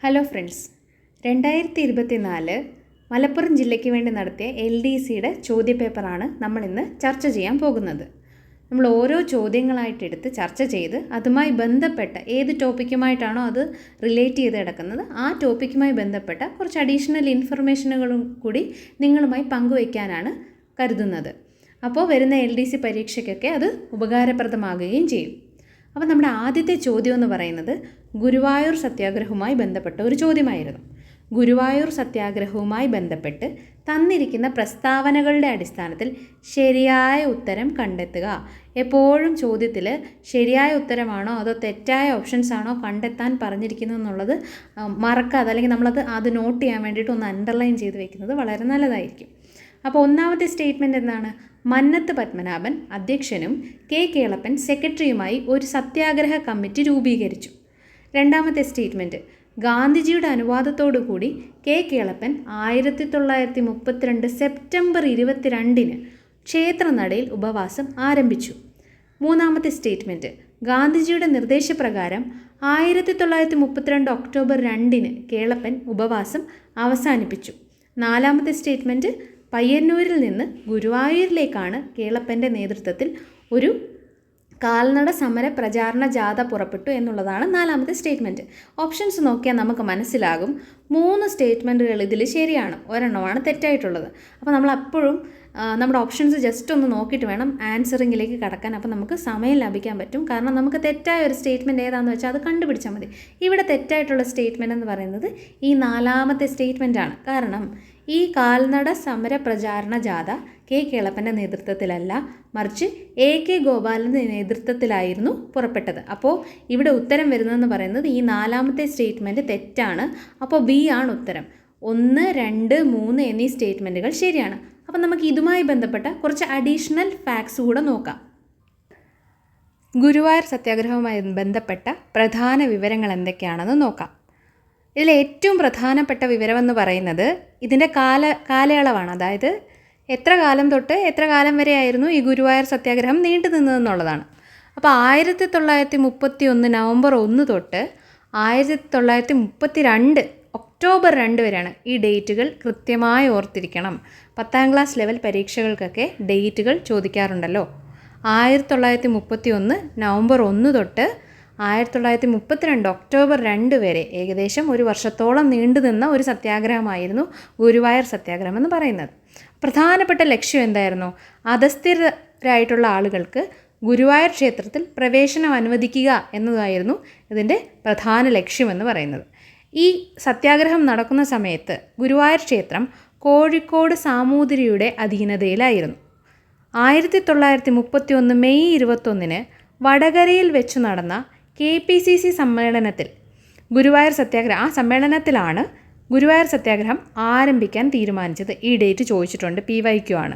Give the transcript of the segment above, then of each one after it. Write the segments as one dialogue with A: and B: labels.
A: Hello friends, 2024 Malappuram ജില്ലയ്ക്ക് വേണ്ടി നടത്തിയ LDCയുടെ ചോദ്യപേപ്പറാണ് നമ്മളിന്ന് ചർച്ച ചെയ്യാൻ പോകുന്നത്. നമ്മൾ ഓരോ ചോദ്യങ്ങളായിട്ടെടുത്ത് ചർച്ച ചെയ്ത് അതുമായി ബന്ധപ്പെട്ട ഏത് ടോപ്പിക്കുമായിട്ടാണോ അത് റിലേറ്റ് ചെയ്ത് കിടക്കുന്നത് ആ ടോപ്പിക്കുമായി ബന്ധപ്പെട്ട കുറച്ച് അഡീഷണൽ ഇൻഫർമേഷനുകളും കൂടി നിങ്ങളുമായി പങ്കുവയ്ക്കാനാണ് കരുതുന്നത്. അപ്പോൾ വരുന്ന LDC പരീക്ഷയ്ക്കൊക്കെ അത് ഉപകാരപ്രദമാകുകയും ചെയ്യും. അപ്പോൾ നമ്മുടെ ആദ്യത്തെ ചോദ്യം എന്ന് പറയുന്നത് ഗുരുവായൂർ സത്യാഗ്രഹവുമായി ബന്ധപ്പെട്ട ഒരു ചോദ്യമായിരുന്നു. ഗുരുവായൂർ സത്യാഗ്രഹവുമായി ബന്ധപ്പെട്ട് തന്നിരിക്കുന്ന പ്രസ്താവനകളുടെ അടിസ്ഥാനത്തിൽ ശരിയായ ഉത്തരം കണ്ടെത്തുക. എപ്പോഴും ചോദ്യത്തിൽ ശരിയായ ഉത്തരമാണോ അതോ തെറ്റായ ഓപ്ഷൻസ് ആണോ കണ്ടെത്താൻ പറഞ്ഞിരിക്കുന്നത് എന്നുള്ളത് മറക്കാതെ, അല്ലെങ്കിൽ അത് നോട്ട് ചെയ്യാൻ വേണ്ടിയിട്ട് ഒന്ന് അണ്ടർലൈൻ ചെയ്ത് വെക്കുന്നത് വളരെ നല്ലതായിരിക്കും. അപ്പോൾ ഒന്നാമത്തെ സ്റ്റേറ്റ്മെൻറ്റ് എന്താണ്? മന്നത്ത് പത്മനാഭൻ അധ്യക്ഷനും കെ കേളപ്പൻ സെക്രട്ടറിയുമായി ഒരു സത്യാഗ്രഹ കമ്മിറ്റി രൂപീകരിച്ചു. രണ്ടാമത്തെ സ്റ്റേറ്റ്മെൻറ്റ്, ഗാന്ധിജിയുടെ അനുവാദത്തോടു കൂടി കെ കേളപ്പൻ 1932 സെപ്റ്റംബർ 22 ക്ഷേത്രനടയിൽ ഉപവാസം ആരംഭിച്ചു. മൂന്നാമത്തെ സ്റ്റേറ്റ്മെൻറ്റ്, ഗാന്ധിജിയുടെ നിർദ്ദേശപ്രകാരം 1932 ഒക്ടോബർ 2 കേളപ്പൻ ഉപവാസം അവസാനിപ്പിച്ചു. നാലാമത്തെ സ്റ്റേറ്റ്മെൻറ്റ്, പയ്യന്നൂരിൽ നിന്ന് ഗുരുവായൂരിലേക്കാണ് കേളപ്പൻ്റെ നേതൃത്വത്തിൽ ഒരു കാൽനട സമര പ്രചാരണ ജാഥ പുറപ്പെട്ടു എന്നുള്ളതാണ് നാലാമത്തെ സ്റ്റേറ്റ്മെൻറ്റ്. ഓപ്ഷൻസ് നോക്കിയാൽ നമുക്ക് മനസ്സിലാകും 3 സ്റ്റേറ്റ്മെൻറ്റുകൾ ഇതിൽ ശരിയാണ്, ഒരെണ്ണമാണ് തെറ്റായിട്ടുള്ളത്. അപ്പോൾ നമ്മൾ അപ്പോഴും നമ്മുടെ ഓപ്ഷൻസ് ജസ്റ്റ് ഒന്ന് നോക്കിയിട്ട് വേണം ആൻസറിങ്ങിലേക്ക് കടക്കാൻ. അപ്പോൾ നമുക്ക് സമയം ലാഭിക്കാൻ പറ്റും. കാരണം നമുക്ക് തെറ്റായ ഒരു സ്റ്റേറ്റ്മെൻറ്റ് ഏതാണെന്ന് വെച്ചാൽ അത് കണ്ടുപിടിച്ചാൽ മതി. ഇവിടെ തെറ്റായിട്ടുള്ള സ്റ്റേറ്റ്മെൻറ്റ് എന്ന് പറയുന്നത് ഈ നാലാമത്തെ സ്റ്റേറ്റ്മെൻറ്റാണ്. കാരണം ഈ കാൽനട സമര പ്രചാരണ ജാഥ കെ കേളപ്പൻ്റെ നേതൃത്വത്തിലല്ല, മറിച്ച് AK ഗോപാലൻ്റെ നേതൃത്വത്തിലായിരുന്നു പുറപ്പെട്ടത്. അപ്പോൾ ഇവിടെ ഉത്തരം വരുന്നതെന്ന് പറയുന്നത് ഈ നാലാമത്തെ സ്റ്റേറ്റ്മെൻറ്റ് തെറ്റാണ്. അപ്പോൾ B ആണ് ഉത്തരം. 1, 2, 3 എന്നീ സ്റ്റേറ്റ്മെൻറ്റുകൾ ശരിയാണ്. അപ്പോൾ നമുക്ക് ഇതുമായി ബന്ധപ്പെട്ട കുറച്ച് അഡീഷണൽ ഫാക്ട്സ് കൂടെ നോക്കാം. ഗുരുവായൂർ സത്യാഗ്രഹവുമായി ബന്ധപ്പെട്ട പ്രധാന വിവരങ്ങൾ എന്തൊക്കെയാണെന്ന് നോക്കാം. ഇതിൽ ഏറ്റവും പ്രധാനപ്പെട്ട വിവരമെന്ന് പറയുന്നത് ഇതിൻ്റെ കാലയളവാണ്. അതായത് എത്ര കാലം തൊട്ട് എത്ര കാലം വരെയായിരുന്നു ഈ ഗുരുവായൂർ സത്യാഗ്രഹം നീണ്ടു നിന്നതെന്നുള്ളതാണ്. അപ്പോൾ 1931 നവംബർ 1 തൊട്ട് 1932 ഒക്ടോബർ 2 വരെയാണ്. ഈ ഡേറ്റുകൾ കൃത്യമായി ഓർത്തിരിക്കണം. 10ാം ക്ലാസ് ലെവൽ പരീക്ഷകൾക്കൊക്കെ ഡേറ്റുകൾ ചോദിക്കാറുണ്ടല്ലോ. 1931 നവംബർ 1 തൊട്ട് 1932 ഒക്ടോബർ 2 വരെ ഏകദേശം ഒരു വർഷത്തോളം നീണ്ടുനിന്ന ഒരു സത്യാഗ്രഹമായിരുന്നു ഗുരുവായൂർ സത്യാഗ്രഹം എന്ന് പറയുന്നത്. പ്രധാനപ്പെട്ട ലക്ഷ്യം എന്തായിരുന്നു? അധസ്ഥിതരായിട്ടുള്ള ആളുകൾക്ക് ഗുരുവായൂർ ക്ഷേത്രത്തിൽ പ്രവേശനം അനുവദിക്കുക എന്നതായിരുന്നു ഇതിൻ്റെ പ്രധാന ലക്ഷ്യമെന്ന് പറയുന്നത്. ഈ സത്യാഗ്രഹം നടക്കുന്ന സമയത്ത് ഗുരുവായൂർ ക്ഷേത്രം കോഴിക്കോട് സാമൂതിരിയുടെ അധീനതയിലായിരുന്നു. 1931 മെയ് 21 വടകരയിൽ വെച്ച് നടന്ന KPCC സമ്മേളനത്തിൽ സമ്മേളനത്തിലാണ് ഗുരുവായൂർ സത്യാഗ്രഹം ആരംഭിക്കാൻ തീരുമാനിച്ചത്. ഈ ഡേറ്റ് ചോദിച്ചിട്ടുണ്ട്, PYQ ആണ്.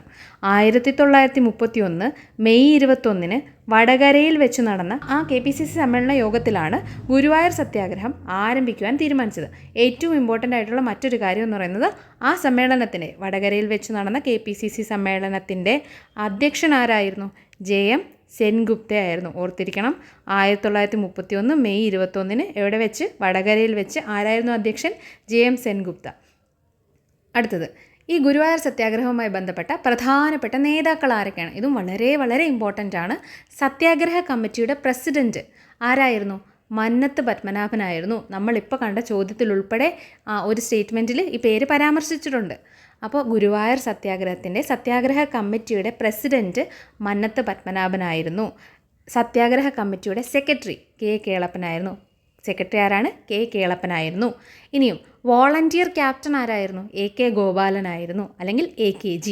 A: 1931 മെയ് 21 വടകരയിൽ വെച്ച് നടന്ന ആ KPCC സമ്മേളന യോഗത്തിലാണ് ഗുരുവായൂർ സത്യാഗ്രഹം ആരംഭിക്കുവാൻ തീരുമാനിച്ചത്. ഏറ്റവും ഇമ്പോർട്ടൻ്റ് ആയിട്ടുള്ള മറ്റൊരു കാര്യം എന്ന് പറയുന്നത് ആ സമ്മേളനത്തിൻ്റെ വടകരയിൽ വെച്ച് നടന്ന KPCC സമ്മേളനത്തിൻ്റെ അധ്യക്ഷനാരായിരുന്നു? JM സെൻഗുപ്ത ആയിരുന്നു. ഓർത്തിരിക്കണം. 1931 മെയ് 21 എവിടെ വെച്ച്? വടകരയിൽ വെച്ച്. ആരായിരുന്നു അധ്യക്ഷൻ? JM സെൻഗുപ്ത. അടുത്തത്, ഈ ഗുരുവായൂർ സത്യാഗ്രഹവുമായി ബന്ധപ്പെട്ട പ്രധാനപ്പെട്ട നേതാക്കൾ ആരൊക്കെയാണ്? ഇതും വളരെ വളരെ ഇമ്പോർട്ടൻ്റ് ആണ്. സത്യാഗ്രഹ കമ്മിറ്റിയുടെ പ്രസിഡൻറ്റ് ആരായിരുന്നു? മന്നത്ത് പത്മനാഭനായിരുന്നു. നമ്മളിപ്പോൾ കണ്ട ചോദ്യത്തിൽ ഉൾപ്പെടെ ഒരു സ്റ്റേറ്റ്മെൻറ്റിൽ ഈ പേര് പരാമർശിച്ചിട്ടുണ്ട്. അപ്പോൾ ഗുരുവായൂർ സത്യാഗ്രഹ കമ്മിറ്റിയുടെ പ്രസിഡൻറ്റ് മന്നത്ത് പത്മനാഭനായിരുന്നു. സത്യാഗ്രഹ കമ്മിറ്റിയുടെ സെക്രട്ടറി കെ കേളപ്പനായിരുന്നു. സെക്രട്ടറി ആരാണ്? കെ കേളപ്പനായിരുന്നു. ഇനിയും വോളണ്ടിയർ ക്യാപ്റ്റൻ ആരായിരുന്നു? AK ഗോപാലനായിരുന്നു, അല്ലെങ്കിൽ AKG.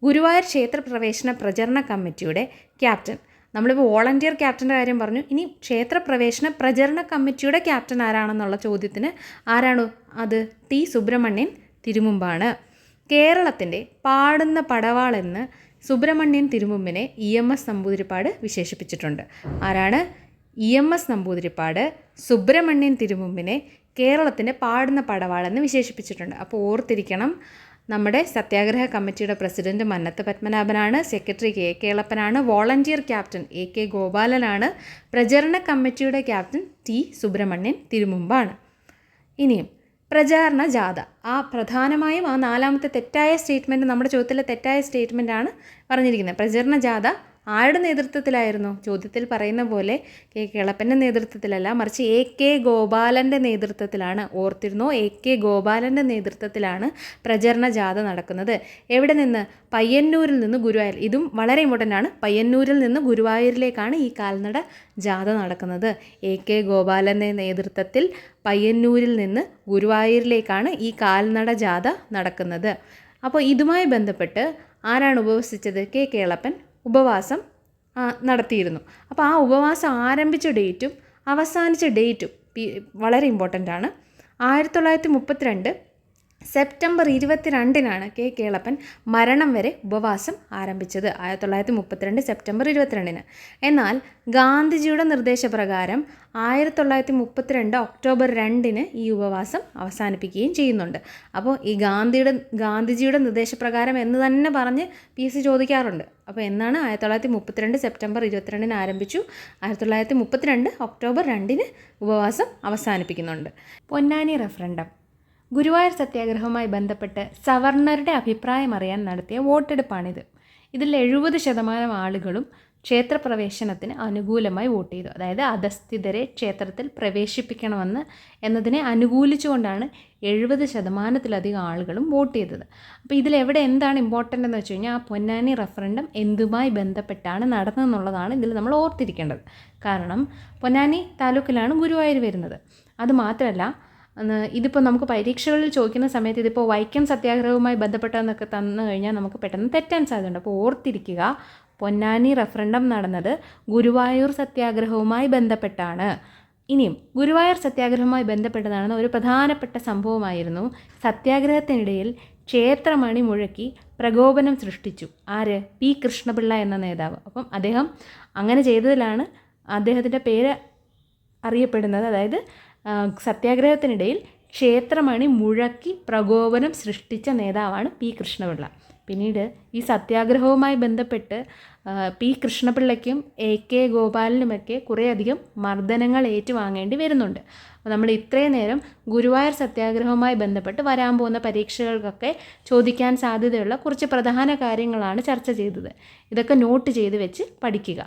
A: ഗുരുവായൂർ ക്ഷേത്രപ്രവേശന പ്രചരണ കമ്മിറ്റിയുടെ ക്യാപ്റ്റൻ, നമ്മളിപ്പോൾ വോളണ്ടിയർ ക്യാപ്റ്റൻ്റെ കാര്യം പറഞ്ഞു. ഇനി ക്ഷേത്രപ്രവേശന പ്രചരണ കമ്മിറ്റിയുടെ ക്യാപ്റ്റൻ ആരാണെന്നുള്ള ചോദ്യത്തിന് ആരാണ് അത്? T സുബ്രഹ്മണ്യൻ തിരുമുമ്പാണ്. കേരളത്തിൻ്റെ പാടുന്ന പടവാൾ എന്ന് സുബ്രഹ്മണ്യൻ തിരുമുമ്പിനെ EMS നമ്പൂതിരിപ്പാട് വിശേഷിപ്പിച്ചിട്ടുണ്ട്. ആരാണ്? EMS നമ്പൂതിരിപ്പാട് സുബ്രഹ്മണ്യൻ തിരുമുമ്പിനെ കേരളത്തിൻ്റെ പാടുന്ന പടവാളെന്ന് വിശേഷിപ്പിച്ചിട്ടുണ്ട്. അപ്പോൾ ഓർത്തിരിക്കണം, നമ്മുടെ സത്യാഗ്രഹ കമ്മിറ്റിയുടെ പ്രസിഡന്റ് മന്നത്ത് പത്മനാഭനാണ്, സെക്രട്ടറി കെ കേളപ്പനാണ്, വോളണ്ടിയർ ക്യാപ്റ്റൻ AK ഗോപാലനാണ്, പ്രചരണ കമ്മിറ്റിയുടെ ക്യാപ്റ്റൻ T സുബ്രഹ്മണ്യൻ തിരുമുമ്പാണ്. ഇനിയും പ്രചാരണ ജാഥ, ആ പ്രധാനമായും ആ നാലാമത്തെ തെറ്റായ സ്റ്റേറ്റ്മെൻറ്റ്, നമ്മുടെ ചോദ്യത്തിലെ തെറ്റായ സ്റ്റേറ്റ്മെൻറ്റാണ് പറഞ്ഞിരിക്കുന്നത്. പ്രചരണ ജാഥ ആരുടെ നേതൃത്വത്തിലായിരുന്നു? ചോദ്യത്തിൽ പറയുന്ന പോലെ കെ കേളപ്പൻ്റെ നേതൃത്വത്തിലല്ല, മറിച്ച് എ കെ ഗോപാലൻ്റെ നേതൃത്വത്തിലാണ്. ഓർത്തിരുന്നോ? എ കെ ഗോപാലൻ്റെ നേതൃത്വത്തിലാണ് പ്രചരണ ജാഥ നടക്കുന്നത്. എവിടെ നിന്ന്? പയ്യന്നൂരിൽ നിന്ന് ഗുരുവായൂർ. ഇതും വളരെ ഇമ്പോർട്ടൻ്റ് ആണ്. പയ്യന്നൂരിൽ നിന്ന് ഗുരുവായൂരിലേക്കാണ് ഈ കാൽനട ജാഥ നടക്കുന്നത്. എ കെ ഗോപാലൻ്റെ നേതൃത്വത്തിൽ പയ്യന്നൂരിൽ നിന്ന് ഗുരുവായൂരിലേക്കാണ് ഈ കാൽനട ജാഥ നടക്കുന്നത്. അപ്പോൾ ഇതുമായി ബന്ധപ്പെട്ട് ആരാണ് ഉപവസിച്ചത്? കെ കേളപ്പൻ ഉപവാസം നടത്തിയിരുന്നു. അപ്പോൾ ആ ഉപവാസം ആരംഭിച്ച ഡേറ്റും അവസാനിച്ച ഡേറ്റും വളരെ ഇമ്പോർട്ടൻ്റ് ആണ്. 1932 സെപ്റ്റംബർ 22-നാണ് കെ കേളപ്പൻ മരണം വരെ ഉപവാസം ആരംഭിച്ചത്. 1932 സെപ്റ്റംബർ 22-ന്. എന്നാൽ ഗാന്ധിജിയുടെ നിർദ്ദേശപ്രകാരം 1932 ഒക്ടോബർ 2-ന് ഈ ഉപവാസം അവസാനിപ്പിക്കുകയും ചെയ്യുന്നുണ്ട്. അപ്പോൾ ഈ ഗാന്ധിജിയുടെ നിർദ്ദേശപ്രകാരം എന്ന് തന്നെ പറഞ്ഞ് PSC ചോദിക്കാറുണ്ട്. അപ്പോൾ എന്നാണ്? 1932 സെപ്റ്റംബർ 22-ന് ആരംഭിച്ചു, 1932 ഒക്ടോബർ 2-ന് ഉപവാസം അവസാനിപ്പിക്കുന്നുണ്ട്. പൊന്നാനി റഫറൻഡം, ഗുരുവായൂർ സത്യാഗ്രഹവുമായി ബന്ധപ്പെട്ട് സവർണരുടെ അഭിപ്രായം അറിയാൻ നടത്തിയ വോട്ടെടുപ്പാണിത്. ഇതിൽ 70% ആളുകളും ക്ഷേത്രപ്രവേശനത്തിന് അനുകൂലമായി വോട്ട് ചെയ്തു. അതായത് അധസ്ഥിതരെ ക്ഷേത്രത്തിൽ പ്രവേശിപ്പിക്കണമെന്ന് എന്നതിനെ അനുകൂലിച്ചുകൊണ്ടാണ് 70%-ലധികം ആളുകളും വോട്ട് ചെയ്തത്. അപ്പോൾ ഇതിലെവിടെ എന്താണ് ഇമ്പോർട്ടൻ്റ് എന്ന് വെച്ച് കഴിഞ്ഞാൽ, ആ പൊന്നാനി റഫറൻഡം എന്തുമായി ബന്ധപ്പെട്ടാണ് നടന്നതെന്നുള്ളതാണ് ഇതിൽ നമ്മൾ ഓർത്തിരിക്കേണ്ടത്. കാരണം പൊന്നാനി താലൂക്കിലാണ് ഗുരുവായൂർ വരുന്നത്. അതുമാത്രമല്ല, ഇതിപ്പോൾ നമുക്ക് പരീക്ഷകളിൽ ചോദിക്കുന്ന സമയത്ത് ഇതിപ്പോൾ വൈക്കം സത്യാഗ്രഹവുമായി ബന്ധപ്പെട്ടതെന്നൊക്കെ തന്നു കഴിഞ്ഞാൽ നമുക്ക് പെട്ടെന്ന് തെറ്റാൻ സാധ്യതയുണ്ട്. അപ്പോൾ ഓർത്തിരിക്കുക, പൊന്നാനി റഫറൻഡം നടന്നത് ഗുരുവായൂർ സത്യാഗ്രഹവുമായി ബന്ധപ്പെട്ടാണ്. ഇനിയും ഗുരുവായൂർ സത്യാഗ്രഹവുമായി ബന്ധപ്പെട്ടതാണെന്ന് ഒരു പ്രധാനപ്പെട്ട സംഭവമായിരുന്നു. സത്യാഗ്രഹത്തിനിടയിൽ ക്ഷേത്രമണി മുഴക്കി പ്രകോപനം സൃഷ്ടിച്ചു. ആര്? പി കൃഷ്ണപിള്ള എന്ന നേതാവ്. അപ്പം അദ്ദേഹം അങ്ങനെ ചെയ്തതിലാണ് അദ്ദേഹത്തിൻ്റെ പേര് അറിയപ്പെടുന്നത്. അതായത് സത്യാഗ്രഹത്തിനിടയിൽ ക്ഷേത്രമണി മുഴക്കി പ്രകോപനം സൃഷ്ടിച്ച നേതാവാണ് പി കൃഷ്ണപിള്ള. പിന്നീട് ഈ സത്യാഗ്രഹവുമായി ബന്ധപ്പെട്ട് പി കൃഷ്ണപിള്ളയ്ക്കും എ കെ ഗോപാലനുമൊക്കെ കുറേയധികം മർദ്ദനങ്ങൾ ഏറ്റുവാങ്ങേണ്ടി വരുന്നുണ്ട്. അപ്പോൾ നമ്മൾ ഇത്രയും നേരം ഗുരുവായൂർ സത്യാഗ്രഹവുമായി ബന്ധപ്പെട്ട് വരാൻ പോകുന്ന പരീക്ഷകൾക്കൊക്കെ ചോദിക്കാൻ സാധ്യതയുള്ള കുറച്ച് പ്രധാന കാര്യങ്ങളാണ് ചർച്ച ചെയ്തത്. ഇതൊക്കെ നോട്ട് ചെയ്ത് വെച്ച് പഠിക്കുക.